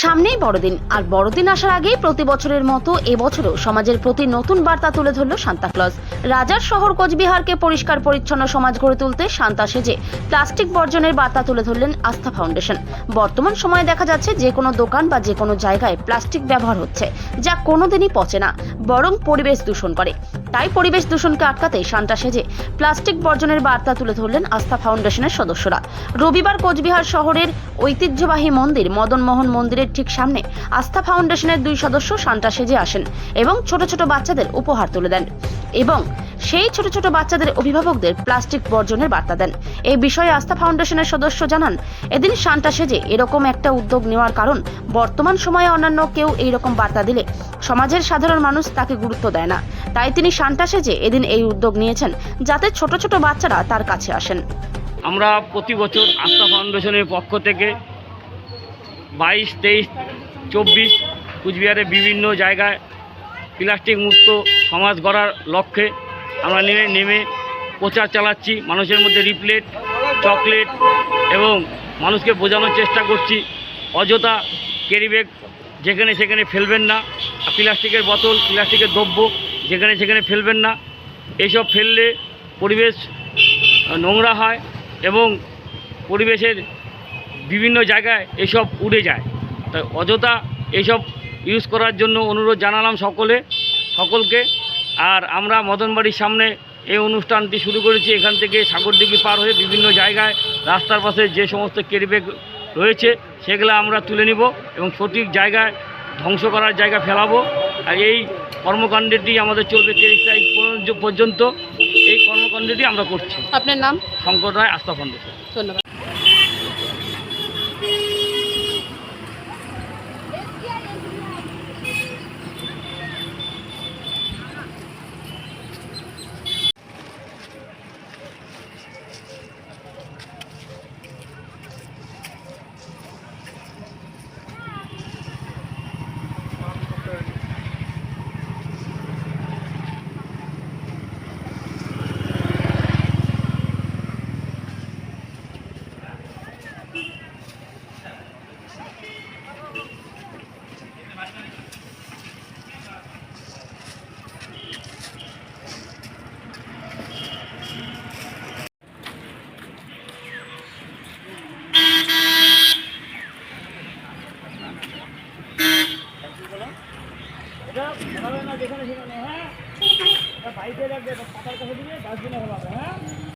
সামনেই বড়দিন, আর বড়দিন আসার আগেই প্রতি বছরের মতো এবছরও সমাজের প্রতি নতুন বার্তা তুলে ধরল সান্তাক্লজ। রাজার শহর কোচবিহারকে পরিষ্কার পরিচ্ছন্ন সমাজ গড়ে তুলতে সান্তা সেজে প্লাস্টিক বর্জনের বার্তা তুলে ধরলেন আস্থা ফাউন্ডেশন। বর্তমান সময়ে দেখা যাচ্ছে যে কোনো দোকান বা যে কোনো জায়গায় প্লাস্টিক ব্যবহার হচ্ছে, যা কোনোদিনই পচে না, বরং পরিবেশ দূষণ করে। তাই পরিবেশ দূষণকে আটকাতে সান্তা সেজে প্লাস্টিক বর্জনের বার্তা তুলে ধরলেন আস্থা ফাউন্ডেশনের সদস্যরা। রবিবার কোচবিহার শহরের ঐতিহ্যবাহী মন্দির মদন মোহন মন্দিরের ঠিক সামনে আস্থা ফাউন্ডেশনের 2 সদস্য সান্তা সেজে আসেন এবং ছোট ছোট বাচ্চাদের উপহার তুলে দেন এবং সেই ছোট ছোট বাচ্চাদের অভিভাবকদের প্লাস্টিক বর্জনের বার্তা দেন। এই বিষয়ে আস্থা ফাউন্ডেশনের সদস্য জানান, এদিন সান্তা সেজে এরকম একটা উদ্যোগ নেওয়ার কারণ বর্তমান সময়ে অন্যান্য কেউ এইরকম বার্তা দিলে সমাজের সাধারণ মানুষ তাকে গুরুত্ব দেয় না। তাই তিনি সান্তা সেজে এদিন এই উদ্যোগ নিয়েছেন যাতে ছোট ছোট বাচ্চারা তার কাছে আসেন। আমরা প্রতি বছর আস্থা ফাউন্ডেশনের পক্ষ থেকে 22, 23, 24 কুচবিহারের বিভিন্ন জায়গায় প্লাস্টিক মুক্ত সমাজ গড়ার লক্ষ্যে আমরা নেমে প্রচার চালাচ্ছি। মানুষের মধ্যে লিফলেট, চকলেট এবং মানুষকে বোঝানোর চেষ্টা করছি অযথা ক্যারিব্যাগ যেখানে সেখানে ফেলবেন না, প্লাস্টিকের বোতল, প্লাস্টিকের দ্রব্য যেখানে সেখানে ফেলবেন না। এইসব ফেললে পরিবেশ নোংরা হয় এবং পরিবেশের বিভিন্ন জায়গায় এসব উড়ে যায়। তাই অযথা এইসব ইউজ করার জন্য অনুরোধ জানালাম সকলকে। আর আমরা মদনবাড়ির সামনে এই অনুষ্ঠানটি শুরু করেছি। এখান থেকে সাগরদিঘি পার হয়ে বিভিন্ন জায়গায় রাস্তার পাশে যে সমস্ত ক্যারিব্যাগ রয়েছে সেগুলো আমরা তুলে নিব এবং সঠিক জায়গায় ধ্বংস করার জায়গা ফেলাবো। আর এই কর্মকাণ্ডটি আমাদের চলবে 23 তারিখ পর্যন্ত। এই কর্মকাণ্ডটি আমরা করছি। আপনার নাম? শঙ্কর রায়, আস্থা ফাউন্ডেশন। ধন্যবাদ। যেখানে সেখানে, হ্যাঁ, বাইরে রাখবে, পাতার কাছে দিলে ডাস্টবিনে ফেলাবে, হ্যাঁ।